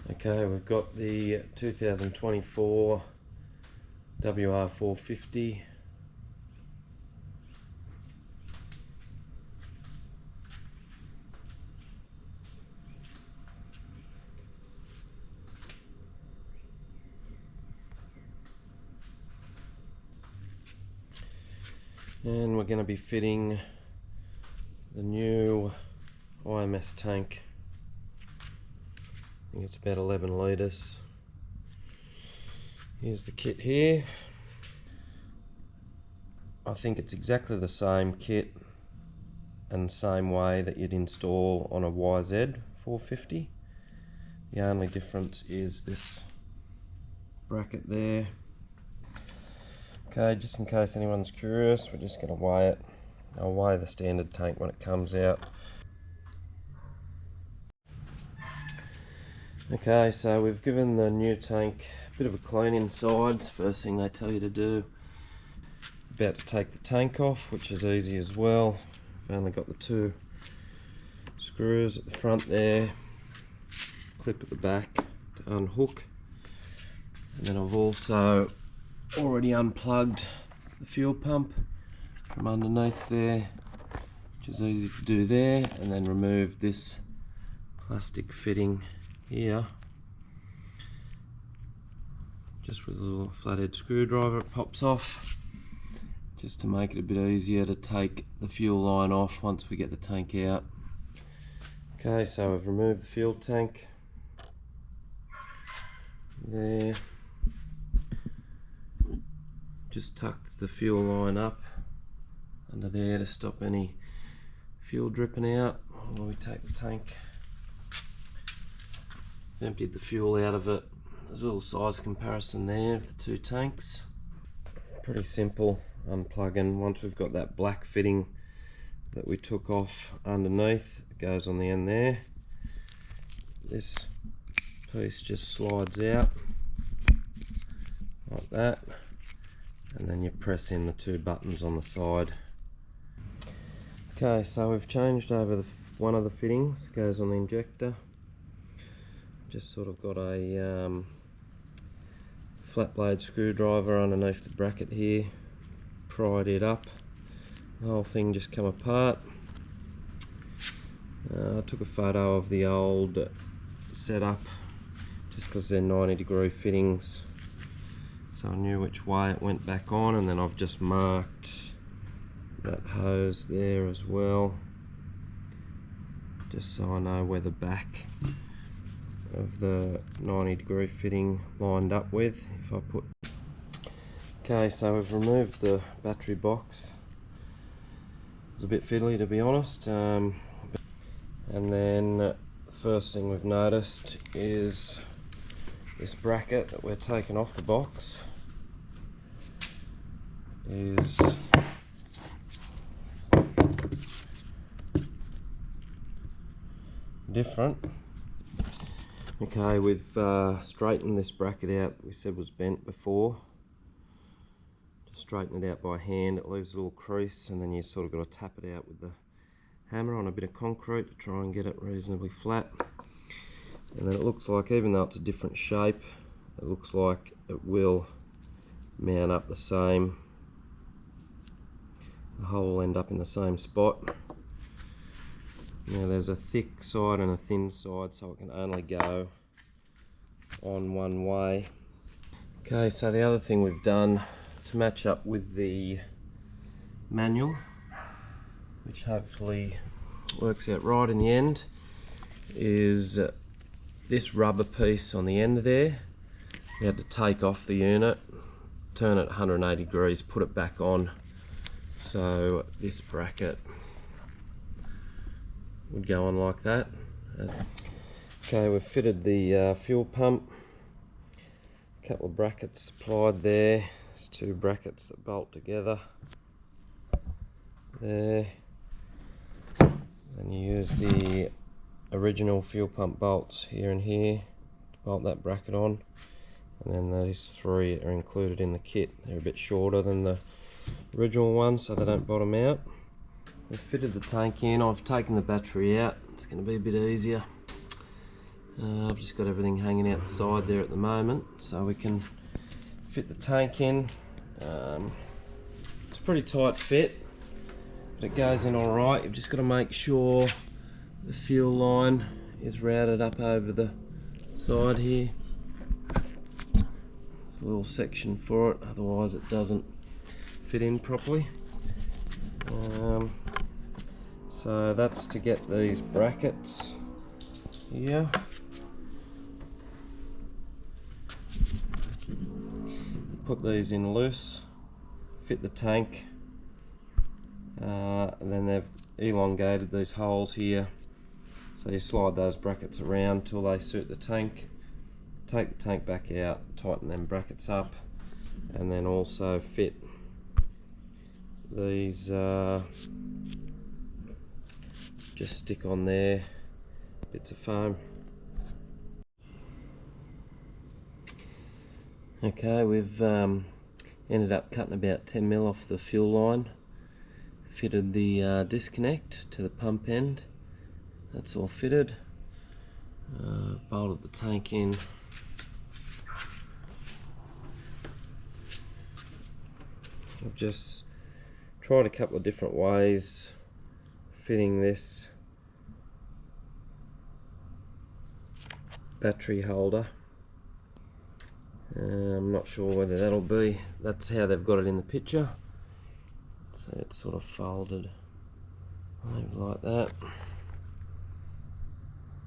Okay, we've got the 2024 Wr450. And we're going to be fitting the new IMS tank. I think it's about 11 litres. Here's the kit here. I think it's exactly the same kit and same way that you'd install on a Wr450. The only difference is this bracket there. Okay, just in case anyone's curious, we're just going to weigh it. I'll weigh the standard tank when it comes out. Okay, so we've given the new tank a bit of a clean inside. It's the first thing they tell you to do. About to take the tank off, which is easy as well. I've only got the two screws at the front there, clip at the back to unhook, and then I've also already unplugged the fuel pump from underneath there, which is easy to do there, and then remove this plastic fitting here just with a little flathead screwdriver. It pops off just to make it a bit easier to take the fuel line off once we get the tank out. Okay, so we've removed the fuel tank there, just tucked the fuel line up under there to stop any fuel dripping out while we take the tank. Emptied the fuel out of it. There's a little size comparison there of the two tanks. Pretty simple unplugging. Once we've got that black fitting that we took off underneath, it goes on the end there. This piece just slides out like that, and then you press in the two buttons on the side. Okay, so we've changed over one of the fittings. It goes on the injector. Just sort of got a flat blade screwdriver underneath the bracket here, pried it up. The whole thing just come apart. I took a photo of the old setup just because they're 90-degree fittings, so I knew which way it went back on, and then I've just marked that hose there as well, just so I know where the back of the 90-degree fitting lined up with. If I put okay, so we've removed the battery box. It was a bit fiddly, to be honest, and then the first thing we've noticed is this bracket that we're taking off the box is different. Okay, we've straightened this bracket out that we said was bent before. Just straighten it out by hand. It leaves a little crease, and then you sort of got to tap it out with the hammer on a bit of concrete to try and get it reasonably flat. And then it looks like, even though it's a different shape, it looks like it will mount up the same. The hole will end up in the same spot. Now there's a thick side and a thin side, so it can only go on one way. Okay, so the other thing we've done to match up with the manual, which hopefully works out right in the end, is this rubber piece on the end there. We had to take off the unit, turn it 180 degrees, put it back on, so this bracket would go on like that. Okay, we've fitted the fuel pump. A couple of brackets supplied there. There's two brackets that bolt together there. Then you use the original fuel pump bolts here and here to bolt that bracket on. And then these three are included in the kit. They're a bit shorter than the original one, so they don't bottom out. We've fitted the tank in. I've taken the battery out. It's going to be a bit easier. I've just got everything hanging out the side there at the moment, so we can fit the tank in. It's a pretty tight fit, but it goes in alright. You've just got to make sure the fuel line is routed up over the side here. There's a little section for it, otherwise it doesn't fit in properly. So that's to get these brackets here. Put these in loose, fit the tank, and then they've elongated these holes here, so you slide those brackets around till they suit the tank. Take the tank back out, tighten them brackets up, and then also fit these just stick on there bits of foam. Okay, we've ended up cutting about 10mm off the fuel line, fitted the disconnect to the pump end. That's all fitted. Bolted the tank in. I've just tried a couple of different ways fitting this battery holder. I'm not sure whether that'll be, that's how they've got it in the picture. So it's sort of folded over like that.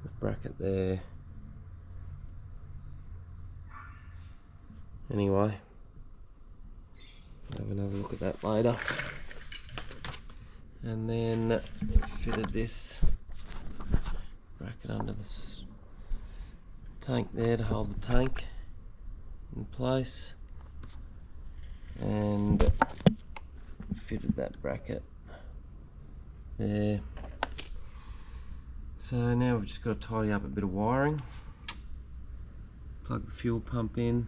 The bracket there. Anyway, have another look at that later. And then fitted this bracket under this tank there to hold the tank in place, and fitted that bracket there. So now we've just got to tidy up a bit of wiring, plug the fuel pump in,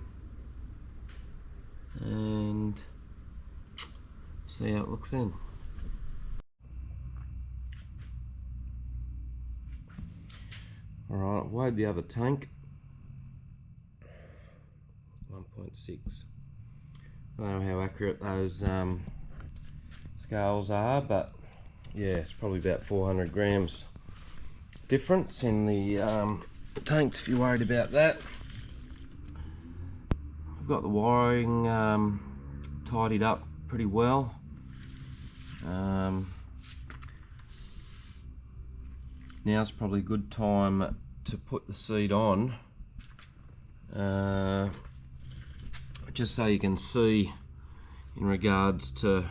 and see how it looks then. Alright, I've weighed the other tank, 1.6. I don't know how accurate those scales are, but yeah, it's probably about 400 grams difference in the tanks if you're worried about that. I've got the wiring tidied up pretty well. Now's probably a good time to put the seat on, just so you can see in regards to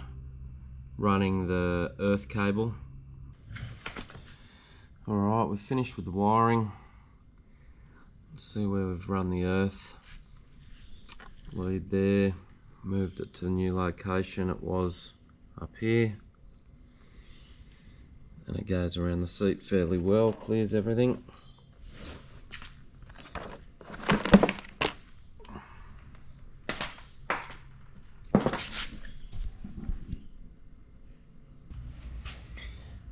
running the earth cable. Alright, we've finished with the wiring. Let's see where we've run the earth. Lead there, moved it to the new location. It was up here. And it goes around the seat fairly well, clears everything.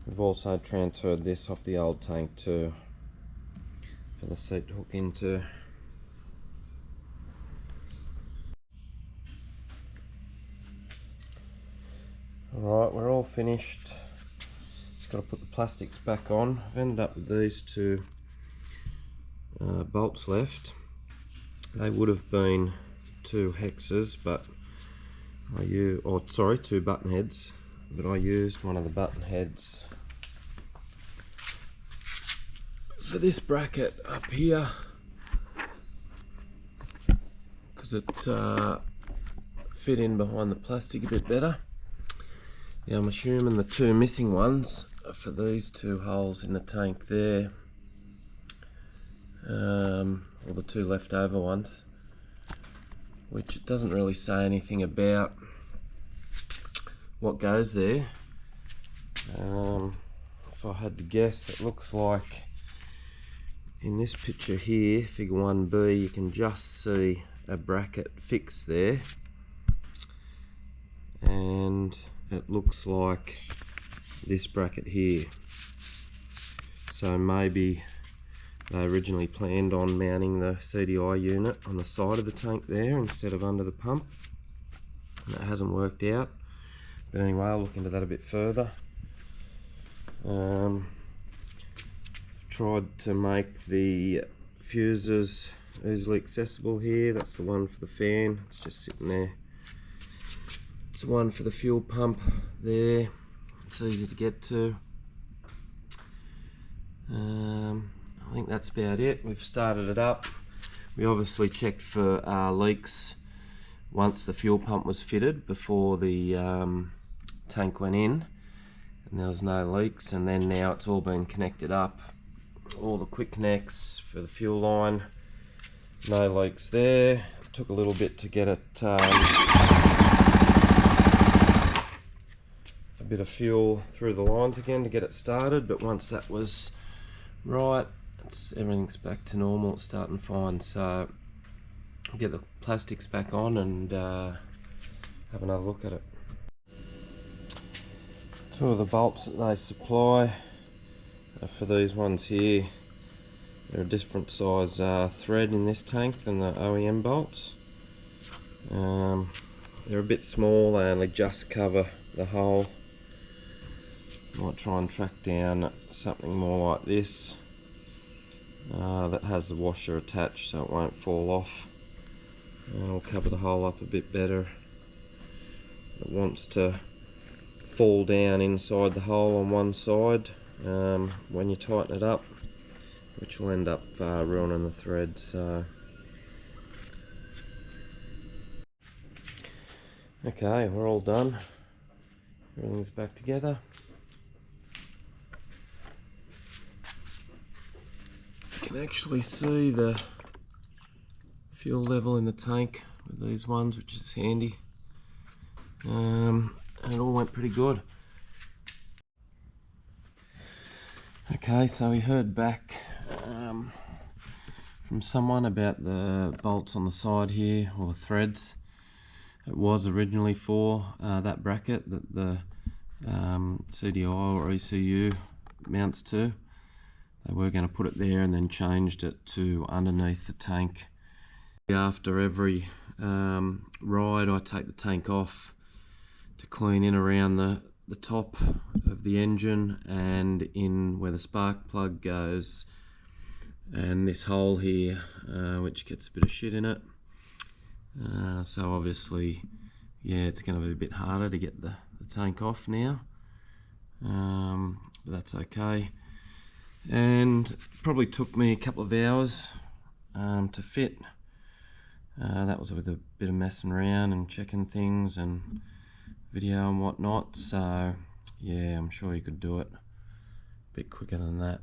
We've also transferred this off the old tank too, for the seat to hook into. Alright, we're all finished. Just got to put the plastics back on. I've ended up with these two bolts left. They would have been 2 hexes, but I used, or sorry, 2 button heads, but I used one of the button heads for this bracket up here, because it fit in behind the plastic a bit better. Yeah, I'm assuming the 2 missing ones are for these 2 holes in the tank there, or the 2 leftover ones, which it doesn't really say anything about what goes there. If I had to guess, it looks like in this picture here, figure 1B, you can just see a bracket fixed there, and it looks like this bracket here. So maybe They originally planned on mounting the CDI unit on the side of the tank there instead of under the pump, and that hasn't worked out. But anyway, I'll look into that a bit further. Tried to make the fuses easily accessible here. That's the one for the fan, it's just sitting there. It's the one for the fuel pump there, it's easy to get to. I think that's about it. We've started it up. We obviously checked for leaks once the fuel pump was fitted before the tank went in, and there was no leaks, and then now it's all been connected up, all the quick connects for the fuel line, no leaks there. It took a little bit to get it a bit of fuel through the lines again to get it started, but once that was right, everything's back to normal, it's starting fine. So I'll get the plastics back on and have another look at it. Two of the bolts that they supply for these ones here, they're a different size thread in this tank than the OEM bolts. They're a bit small, they only just cover the hole. Might try and track down something more like this that has the washer attached so it won't fall off. It'll cover the hole up a bit better. It wants to fall down inside the hole on one side when you tighten it up, which will end up ruining the thread. So okay, we're all done, everything's back together. You can actually see the fuel level in the tank with these ones, which is handy, and it all went pretty good. Okay, so we heard back from someone about the bolts on the side here, or the threads. It was originally for that bracket that the CDI or ECU mounts to. They were going to put it there and then changed it to underneath the tank. After every ride, I take the tank off to clean in around the top of the engine and in where the spark plug goes, and this hole here which gets a bit of shit in it. So obviously, yeah, it's going to be a bit harder to get the tank off now, but that's okay. And probably took me a couple of hours to fit. That was with a bit of messing around and checking things and video and whatnot. So yeah, I'm sure you could do it a bit quicker than that.